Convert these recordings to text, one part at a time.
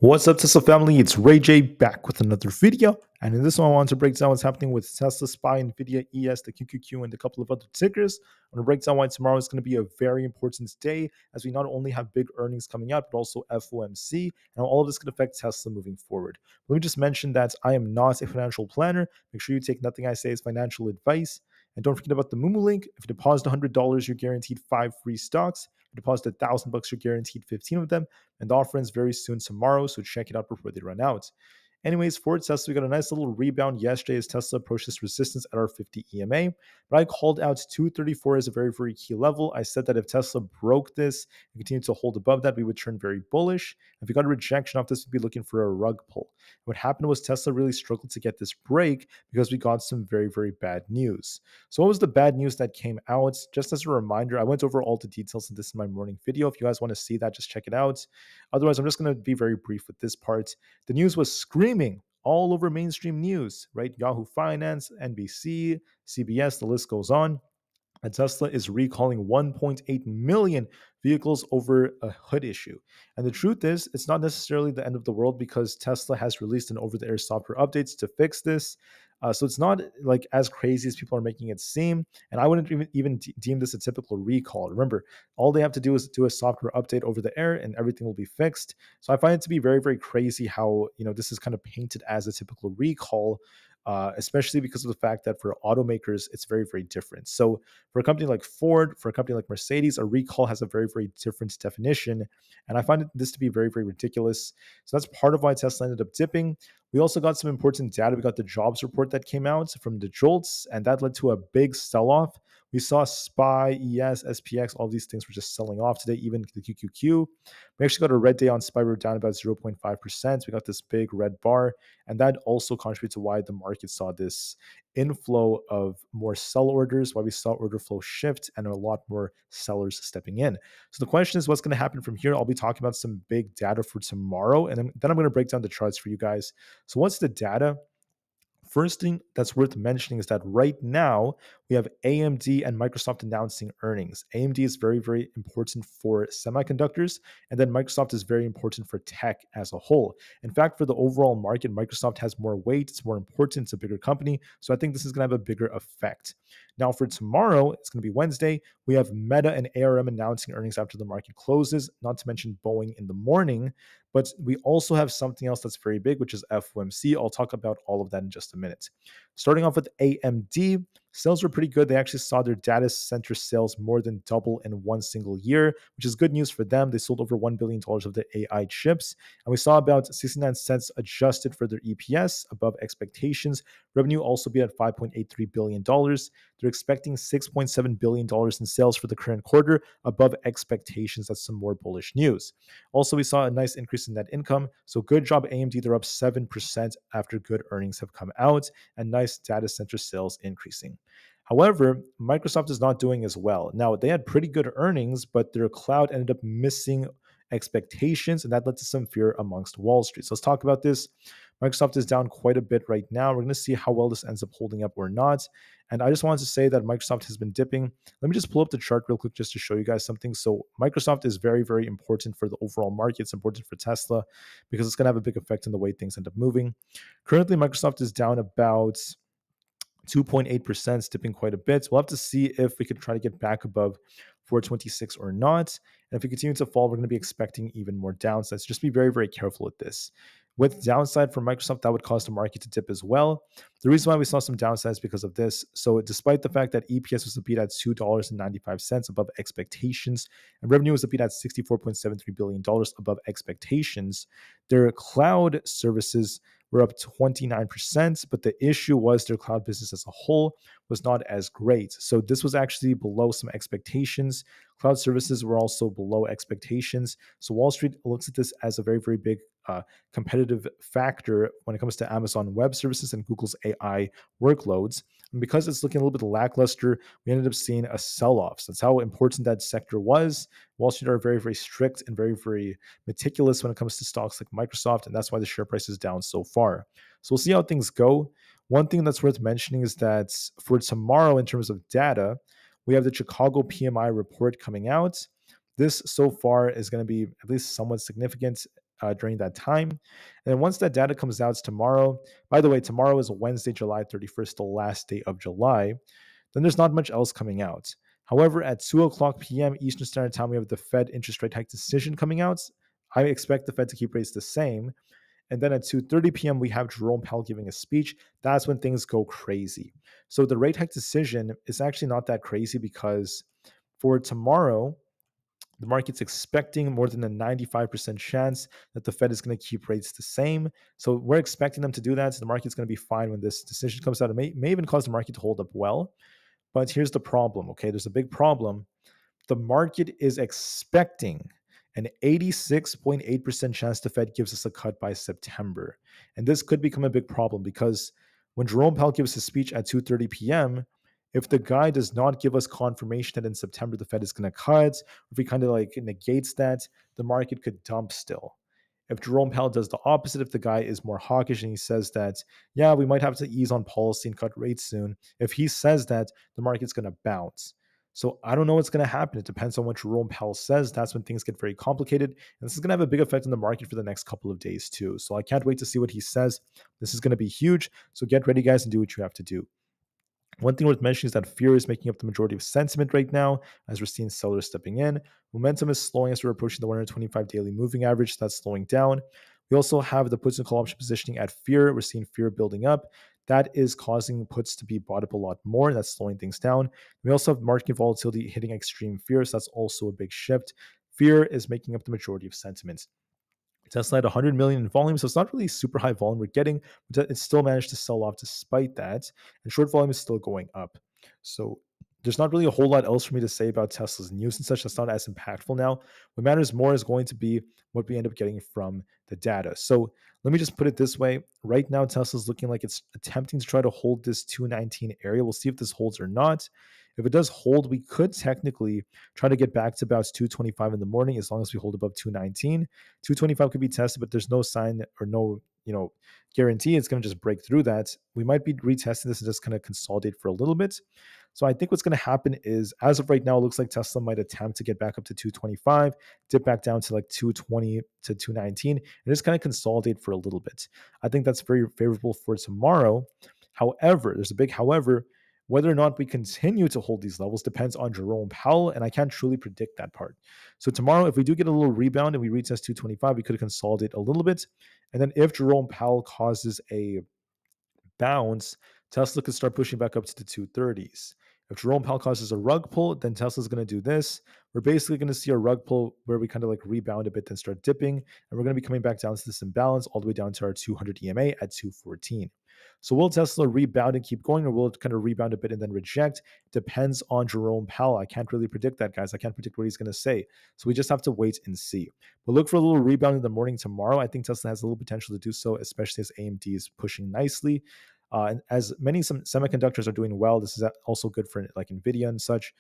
What's up, Tesla family? It's Ray J back with another video. And in this one, I want to break down what's happening with Tesla, SPY, Nvda, ES, the QQQ, and a couple of other tickers. I'm going to break down why tomorrow is going to be a very important day, as we not only have big earnings coming out, but also FOMC, and all of this could affect Tesla moving forward. Let me just mention that I am not a financial planner. Make sure you take nothing I say as financial advice. And don't forget about the Moomoo link. If you deposit $100, you're guaranteed 5 free stocks. If you deposit $1,000, you're guaranteed 15 of them. And the offer ends very soon tomorrow, so check it out before they run out. Anyways, for Tesla, we got a nice little rebound yesterday as Tesla approached this resistance at our 50 EMA. But I called out 234 as a very, very key level. I said that if Tesla broke this and continued to hold above that, we would turn very bullish. If we got a rejection off this, we'd be looking for a rug pull. What happened was Tesla really struggled to get this break because we got some very, very bad news. So what was the bad news that came out? Just as a reminder, I went over all the details of this in my morning video. If you guys want to see that, just check it out. Otherwise, I'm just going to be very brief with this part. The news was screaming all over mainstream news, right? Yahoo Finance, NBC, CBS, the list goes on. And Tesla is recalling 1.8 million vehicles over a hood issue. And the truth is, it's not necessarily the end of the world because Tesla has released an over-the-air software updates to fix this. So it's not like as crazy as people are making it seem. And I wouldn't even deem this a typical recall. Remember, all they have to do is do a software update over the air and everything will be fixed. So I find it to be very, very crazy how, this is kind of painted as a typical recall. Especially because of the fact that for automakers, it's very, very different. So for a company like Ford, for a company like Mercedes, a recall has a very, very different definition. And I find this to be very, very ridiculous. So that's part of why Tesla ended up dipping. We also got some important data. We got the jobs report that came out from the JOLTS, and that led to a big sell-off. We saw SPY, ES, SPX, all these things were just selling off today, even the QQQ. We actually got a red day on SPY. We were down about 0.5%. We got this big red bar, and that also contributed to why the market saw this inflow of more sell orders, why we saw order flow shift and a lot more sellers stepping in. So the question is, what's going to happen from here? I'll be talking about some big data for tomorrow, and then I'm going to break down the charts for you guys. So what's the data? First thing that's worth mentioning is that right now we have AMD and Microsoft announcing earnings. AMD is very, very important for semiconductors, and then Microsoft is very important for tech as a whole. In fact, for the overall market, Microsoft has more weight, it's more important, it's a bigger company. So I think this is going to have a bigger effect. Now, for tomorrow, it's going to be Wednesday. We have Meta and ARM announcing earnings after the market closes, not to mention Boeing in the morning. But we also have something else that's very big, which is FOMC. I'll talk about all of that in just a minute. Starting off with AMD, sales were pretty good. They actually saw their data center sales more than double in one single year, which is good news for them. They sold over $1 billion of the AI chips. And we saw about 69 cents adjusted for their EPS above expectations. Revenue also be at $5.83 billion. They're expecting $6.7 billion in sales for the current quarter, above expectations. That's some more bullish news. Also, we saw a nice increase in net income. So good job, AMD. They're up 7% after good earnings have come out and nice data center sales increasing. However, Microsoft is not doing as well. Now, they had pretty good earnings, but their cloud ended up missing expectations, and that led to some fear amongst Wall Street. So let's talk about this. Microsoft is down quite a bit right now. We're going to see how well this ends up holding up or not. And I just wanted to say that Microsoft has been dipping. Let me just pull up the chart real quick just to show you guys something. So Microsoft is very, very important for the overall market. It's important for Tesla because it's going to have a big effect on the way things end up moving. Currently, Microsoft is down about 2.8%, dipping quite a bit. We'll have to see if we could try to get back above 426 or not. And if we continue to fall, we're going to be expecting even more downsides. Just be very, very careful with this. With downside for Microsoft, that would cause the market to dip as well. The reason why we saw some downsides is because of this. So despite the fact that EPS was a beat at $2.95 above expectations, and revenue was a beat at $64.73 billion above expectations, their cloud services were up 29%, but the issue was their cloud business as a whole was not as great. So this was actually below some expectations. Cloud services were also below expectations. So Wall Street looks at this as a very, very big competitive factor when it comes to Amazon Web Services and Google's AI workloads. And because it's looking a little bit lackluster, we ended up seeing a sell-off. So that's how important that sector was. Wall Street are very, very strict and very, very meticulous when it comes to stocks like Microsoft, and that's why the share price is down so far. So we'll see how things go. One thing that's worth mentioning is that for tomorrow, in terms of data, we have the Chicago PMI report coming out. This so far is going to be at least somewhat significant. during that time. And then once that data comes out tomorrow, by the way, tomorrow is Wednesday, July 31st, the last day of July, then there's not much else coming out. However, at 2 o'clock p.m. Eastern Standard Time, we have the Fed interest rate hike decision coming out. I expect the Fed to keep rates the same. And then at 2:30 p.m., we have Jerome Powell giving a speech. That's when things go crazy. So the rate hike decision is actually not that crazy because for tomorrow, the market's expecting more than a 95% chance that the Fed is going to keep rates the same. So we're expecting them to do that. So the market's going to be fine when this decision comes out. It may even cause the market to hold up well. But here's the problem, okay? There's a big problem. The market is expecting an 86.8% chance the Fed gives us a cut by September. And this could become a big problem because when Jerome Powell gives his speech at 2:30 p.m., if the guy does not give us confirmation that in September the Fed is going to cut, if he kind of like negates that, the market could dump still. If Jerome Powell does the opposite, if the guy is more hawkish and he says that, yeah, we might have to ease on policy and cut rates soon, if he says that, the market's going to bounce. So I don't know what's going to happen. It depends on what Jerome Powell says. That's when things get very complicated. And this is going to have a big effect on the market for the next couple of days too. So I can't wait to see what he says. This is going to be huge. So get ready, guys, and do what you have to do. One thing worth mentioning is that fear is making up the majority of sentiment right now, as we're seeing sellers stepping in. Momentum is slowing as we're approaching the 125 daily moving average. So that's slowing down. We also have the puts and call option positioning at fear. We're seeing fear building up. That is causing puts to be bought up a lot more. That's slowing things down. We also have market volatility hitting extreme fear. So that's also a big shift. Fear is making up the majority of sentiment. Tesla had 100 million in volume, so it's not really super high volume we're getting, but it still managed to sell off despite that. And short volume is still going up. So there's not really a whole lot else for me to say about Tesla's news and such. That's not as impactful now. What matters more is going to be what we end up getting from the data. So let me just put it this way. Right now, Tesla's looking like it's attempting to try to hold this 219 area. We'll see if this holds or not. If it does hold, we could technically try to get back to about 225 in the morning as long as we hold above 219. 225 could be tested, but there's no sign or no guarantee it's going to just break through that. We might be retesting this and just kind of consolidate for a little bit. So I think what's going to happen is, as of right now, it looks like Tesla might attempt to get back up to 225, dip back down to like 220 to 219, and just kind of consolidate for a little bit. I think that's very favorable for tomorrow. However, there's a big however. Whether or not we continue to hold these levels depends on Jerome Powell, and I can't truly predict that part. So tomorrow, if we do get a little rebound and we retest 225, we could consolidate a little bit. And then if Jerome Powell causes a bounce, Tesla could start pushing back up to the 230s. If Jerome Powell causes a rug pull, then Tesla's going to do this. We're basically going to see a rug pull where we kind of like rebound a bit, then start dipping. And we're going to be coming back down to this imbalance all the way down to our 200 EMA at 214. So will Tesla rebound and keep going, or will it kind of rebound a bit and then reject? Depends on Jerome Powell. I can't really predict that, guys. I can't predict what he's going to say. So we just have to wait and see. But look for a little rebound in the morning tomorrow. I think Tesla has a little potential to do so, especially as AMD is pushing nicely. And as some semiconductors are doing well, this is also good for like Nvda and such.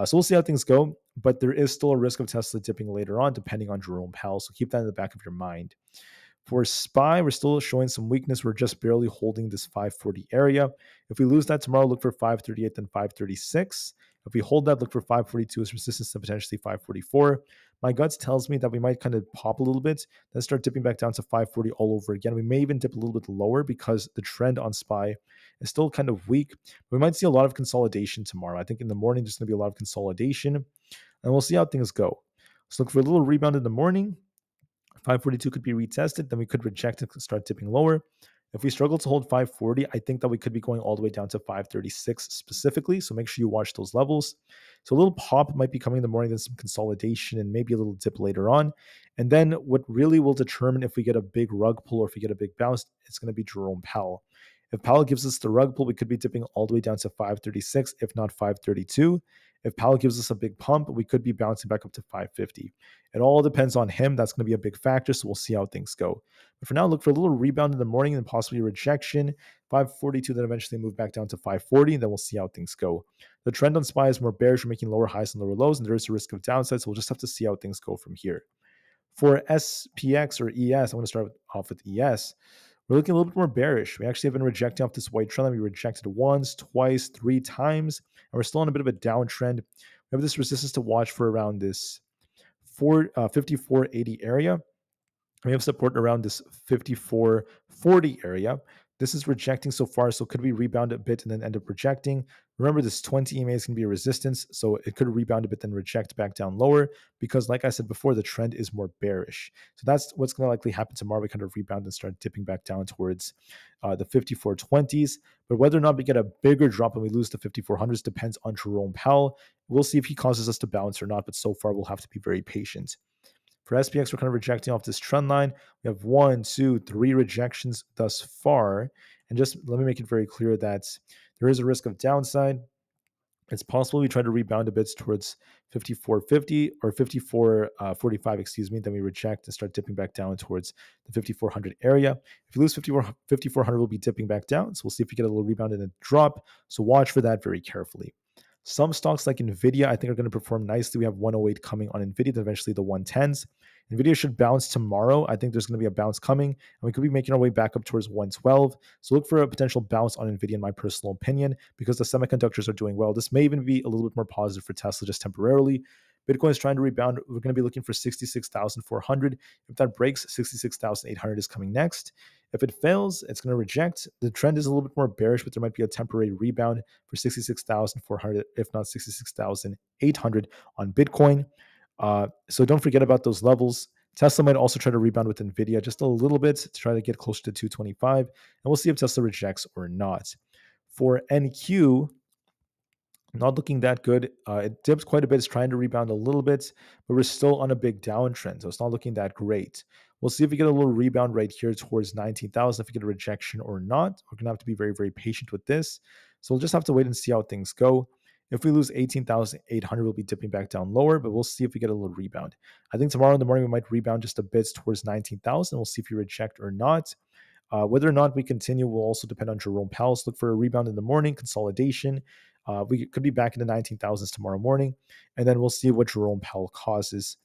So we'll see how things go, but there is still a risk of Tesla dipping later on, depending on Jerome Powell. So keep that in the back of your mind. For SPY, we're still showing some weakness. We're just barely holding this 540 area. If we lose that tomorrow, look for 538, then 536. If we hold that, look for 542 as resistance and potentially 544. My guts tells me that we might kind of pop a little bit, then start dipping back down to 540 all over again. We may even dip a little bit lower because the trend on SPY is still kind of weak. We might see a lot of consolidation tomorrow. I think in the morning, there's going to be a lot of consolidation, and we'll see how things go. So look for a little rebound in the morning. 542 could be retested, then we could reject it and start dipping lower. If we struggle to hold 540, I think that we could be going all the way down to 536 specifically. So make sure you watch those levels. So a little pop might be coming in the morning, then some consolidation and maybe a little dip later on. And then what really will determine if we get a big rug pull or if we get a big bounce, it's going to be Jerome Powell. If Powell gives us the rug pull, we could be dipping all the way down to 536, if not 532. If Powell gives us a big pump, we could be bouncing back up to 550. It all depends on him. That's going to be a big factor, so we'll see how things go. But for now, look for a little rebound in the morning and possibly a rejection. 542, then eventually move back down to 540, and then we'll see how things go. The trend on SPY is more bearish. We're making lower highs and lower lows, and there is a risk of downside, so we'll just have to see how things go from here. For SPX or ES, I'm going to start off with ES. We're looking a little bit more bearish. We actually have been rejecting off this white trend line. We rejected once, twice, 3 times, and we're still on a bit of a downtrend. We have this resistance to watch for around this 5480 area. We have support around this 54.40 area. This is rejecting so far, so could we rebound a bit and then end up rejecting? Remember, this 20 EMA is going to be a resistance, so it could rebound a bit, then reject back down lower because, like I said before, the trend is more bearish. So that's what's going to likely happen tomorrow. We kind of rebound and start dipping back down towards the 54.20s. But whether or not we get a bigger drop and we lose the 5400s depends on Jerome Powell. We'll see if he causes us to bounce or not, but so far we'll have to be very patient. For SPX, we're kind of rejecting off this trend line. We have 1, 2, 3 rejections thus far. And just let me make it very clear that there is a risk of downside. It's possible we try to rebound a bit towards 54.50 or 54.45, excuse me. Then we reject and start dipping back down towards the 5400 area. If you lose 5400, we'll be dipping back down. So we'll see if we get a little rebound and a drop. So watch for that very carefully. Some stocks like Nvda, I think, are going to perform nicely. We have 108 coming on Nvda, then eventually the 110s. Nvidia should bounce tomorrow. I think there's going to be a bounce coming, and we could be making our way back up towards 112. So look for a potential bounce on Nvidia, in my personal opinion, because the semiconductors are doing well. This may even be a little bit more positive for Tesla just temporarily. Bitcoin is trying to rebound. We're going to be looking for 66,400. If that breaks, 66,800 is coming next. If it fails, it's going to reject. The trend is a little bit more bearish, but there might be a temporary rebound for 66,400, if not 66,800 on Bitcoin. So don't forget about those levels. Tesla might also try to rebound with Nvidia just a little bit to try to get closer to 225, and we'll see if Tesla rejects or not. For NQ, not looking that good. It dips quite a bit. It's trying to rebound a little bit, but we're still on a big downtrend, so it's not looking that great. We'll see if we get a little rebound right here towards 19,000, if we get a rejection or not. We're going to have to be very, very patient with this. So we'll just have to wait and see how things go. If we lose 18,800, we'll be dipping back down lower, but we'll see if we get a little rebound. I think tomorrow in the morning, we might rebound just a bit towards 19,000. We'll see if we reject or not. Whether or not we continue will also depend on Jerome Powell's. Look for a rebound in the morning, consolidation. We could be back in the 19,000s tomorrow morning, and then we'll see what Jerome Powell causes.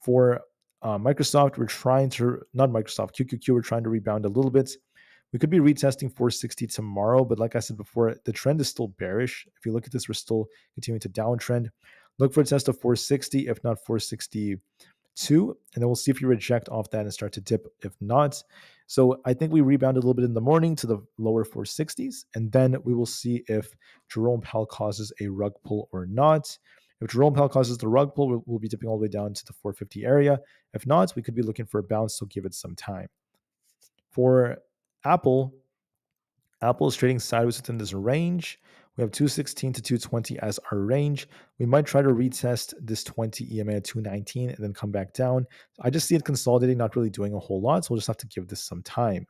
For Microsoft, we're trying to, not Microsoft, QQQ, we're trying to rebound a little bit. We could be retesting 460 tomorrow, but like I said before, the trend is still bearish. If you look at this, we're still continuing to downtrend. Look for a test of 460, if not 462, and then we'll see if you reject off that and start to dip. If not, so I think we rebound a little bit in the morning to the lower 460s, and then we will see if Jerome Powell causes a rug pull or not. If Jerome Powell causes the rug pull, we'll be dipping all the way down to the 450 area. If not, we could be looking for a bounce, so give it some time. For Aapl is trading sideways within this range. We have 216 to 220 as our range. We might try to retest this 20 EMA at 219 and then come back down. I just see it consolidating, not really doing a whole lot, so we'll just have to give this some time.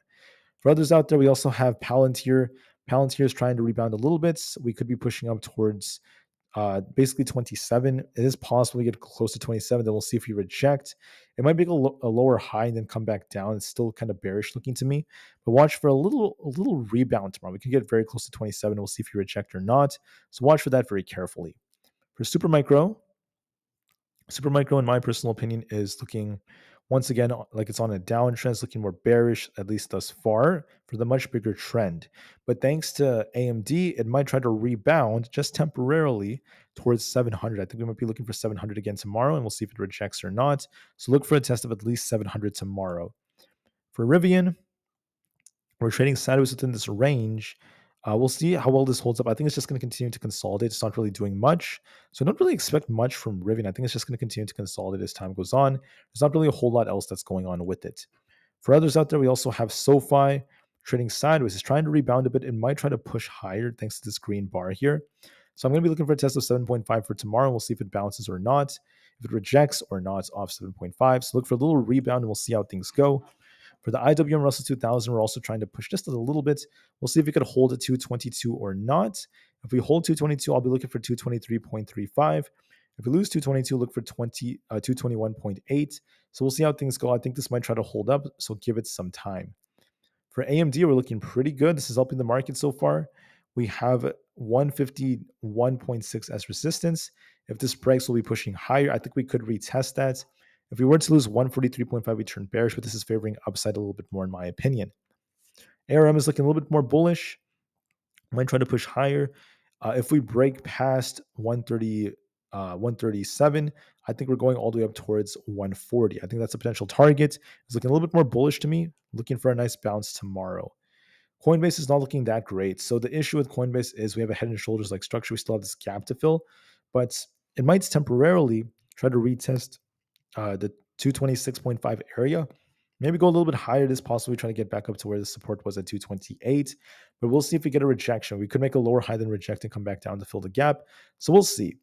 For others out there, we also have Palantir. Palantir is trying to rebound a little bit. We could be pushing up towards basically 27. It is possible we get close to 27. Then we'll see if we reject. It might be a lower high and then come back down. It's still kind of bearish looking to me. But watch for a little rebound tomorrow. We can get very close to 27. We'll see if you reject or not. So watch for that very carefully. For Supermicro, in my personal opinion, is looking once again like it's on a downtrend. It's looking more bearish, at least thus far, for the much bigger trend. But thanks to AMD, it might try to rebound just temporarily towards 700. I think we might be looking for 700 again tomorrow, and we'll see if it rejects or not. So look for a test of at least 700 tomorrow. For Rivian, we're trading sideways within this range. We'll see how well this holds up. I think it's just going to continue to consolidate. It's not really doing much. So I don't really expect much from Rivian. I think it's just going to continue to consolidate as time goes on. There's not really a whole lot else that's going on with it. For others out there, we also have SoFi trading sideways. It's trying to rebound a bit. It might try to push higher thanks to this green bar here. So I'm going to be looking for a test of 7.5 for tomorrow. We'll see if it bounces or not. If it rejects or not, it's off 7.5. So look for a little rebound and we'll see how things go. For the IWM Russell 2000, we're also trying to push just a little bit. We'll see if we could hold at 222 or not. If we hold 222, I'll be looking for 223.35. If we lose 222, look for 221.8. So we'll see how things go. I think this might try to hold up, so give it some time. For AMD, we're looking pretty good. This is helping the market so far. We have 151.6 as resistance. If this breaks, we'll be pushing higher. I think we could retest that. If we were to lose 143.5, we turn bearish, but this is favoring upside a little bit more in my opinion. ARM is looking a little bit more bullish. Might try to push higher. If we break past 130, 137. I think we're going all the way up towards 140. I think that's a potential target. It's looking a little bit more bullish to me, looking for a nice bounce tomorrow. Coinbase is not looking that great. So the issue with Coinbase is we have a head and shoulders like structure. We still have this gap to fill, but it might temporarily try to retest the 226.5 area. Maybe go a little bit higher. It is possibly trying to get back up to where the support was at 228. But we'll see if we get a rejection. We could make a lower high than reject and come back down to fill the gap. So we'll see.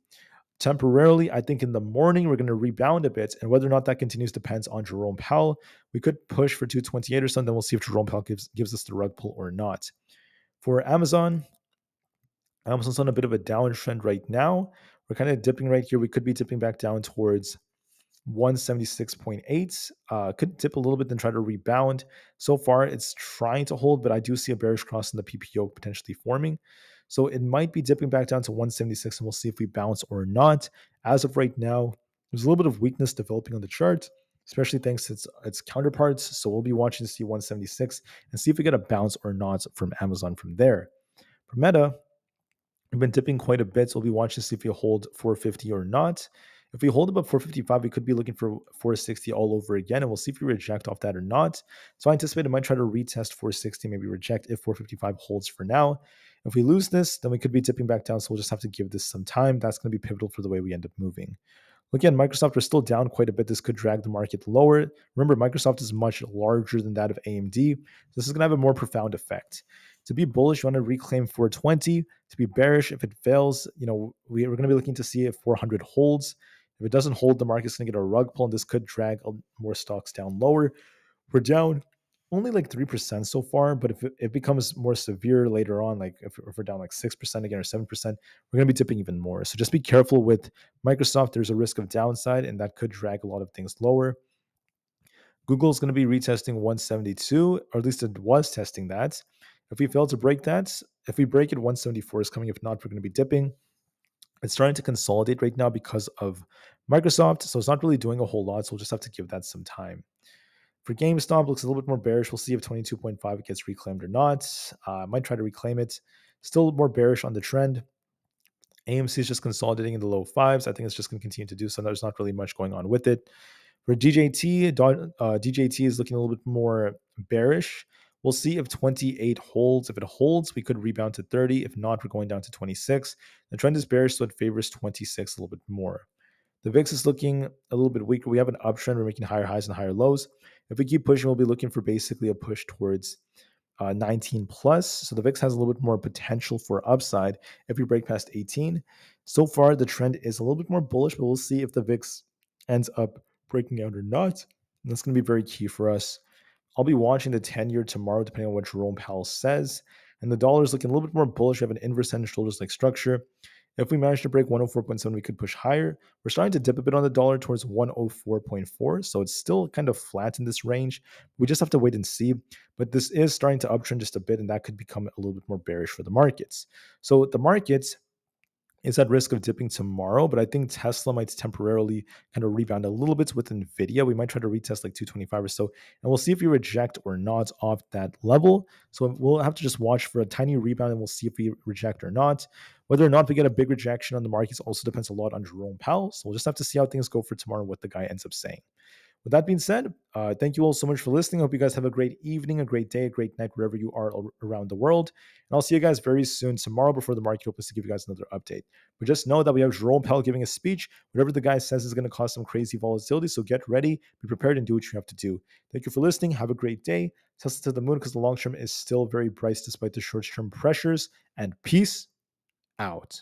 Temporarily, I think in the morning we're going to rebound a bit, and whether or not that continues depends on Jerome Powell. We could push for 228 or something. Then we'll see if Jerome Powell gives us the rug pull or not. For Amazon's on a bit of a downtrend right now. We're kind of dipping right here. We could be dipping back down towards 176.8. Could dip a little bit, then try to rebound. So far, it's trying to hold, but I do see a bearish cross in the PPO potentially forming. So it might be dipping back down to 176, and we'll see if we bounce or not. As of right now, there's a little bit of weakness developing on the chart, especially thanks to its counterparts. So we'll be watching to see 176 and see if we get a bounce or not from Amazon from there. For Meta, we've been dipping quite a bit, so we'll be watching to see if we hold 450 or not. If we hold above 455, we could be looking for 460 all over again, and we'll see if we reject off that or not. So I anticipate it might try to retest 460, maybe reject if 455 holds for now. If we lose this, then we could be dipping back down, so we'll just have to give this some time. That's going to be pivotal for the way we end up moving. Again, Microsoft are still down quite a bit. This could drag the market lower. Remember, Microsoft is much larger than that of AMD. This is going to have a more profound effect. To be bullish, you want to reclaim 420. To be bearish, if it fails, we're going to be looking to see if 400 holds. If it doesn't hold, the market's going to get a rug pull, and this could drag more stocks down lower. We're down only like 3% so far, but if it becomes more severe later on, like if we're down like 6% again or 7%, we're going to be dipping even more. So just be careful with Microsoft. There's a risk of downside, and that could drag a lot of things lower. Google is going to be retesting 172, or at least it was testing that. If we fail to break that, if we break it, 174 is coming. If not, we're going to be dipping. It's starting to consolidate right now because of Microsoft, so it's not really doing a whole lot, so we'll just have to give that some time. For GameStop, looks a little bit more bearish. We'll see if 22.5 gets reclaimed or not. I might try to reclaim it. Still more bearish on the trend. AMC is just consolidating in the low fives. I think it's just going to continue to do so. There's not really much going on with it. For DJT is looking a little bit more bearish. We'll see if 28 holds. If it holds, we could rebound to 30. If not, we're going down to 26. The trend is bearish, so it favors 26 a little bit more. The VIX is looking a little bit weaker. We have an uptrend. We're making higher highs and higher lows. If we keep pushing, we'll be looking for basically a push towards 19 plus. So the VIX has a little bit more potential for upside if we break past 18. So far, the trend is a little bit more bullish, but we'll see if the VIX ends up breaking out or not. And that's going to be very key for us. I'll be watching the 10-year tomorrow, depending on what Jerome Powell says. And the dollar is looking a little bit more bullish. We have an inverse head and shoulders like structure. If we manage to break 104.7, we could push higher. We're starting to dip a bit on the dollar towards 104.4, so it's still kind of flat in this range. We just have to wait and see. But this is starting to uptrend just a bit, and that could become a little bit more bearish for the markets. So the markets is at risk of dipping tomorrow, but I think Tesla might temporarily kind of rebound a little bit with Nvda. We might try to retest like 225 or so, and we'll see if we reject or not off that level. So we'll have to just watch for a tiny rebound, and we'll see if we reject or not. Whether or not we get a big rejection on the markets also depends a lot on Jerome Powell. So we'll just have to see how things go for tomorrow and what the guy ends up saying. With that being said, thank you all so much for listening. I hope you guys have a great evening, a great day, a great night, wherever you are around the world. And I'll see you guys very soon tomorrow before the market opens to give you guys another update. But just know that we have Jerome Powell giving a speech. Whatever the guy says is going to cause some crazy volatility. So get ready, be prepared, and do what you have to do. Thank you for listening. Have a great day. Tesla to the moon, because the long term is still very bright despite the short term pressures. And peace out.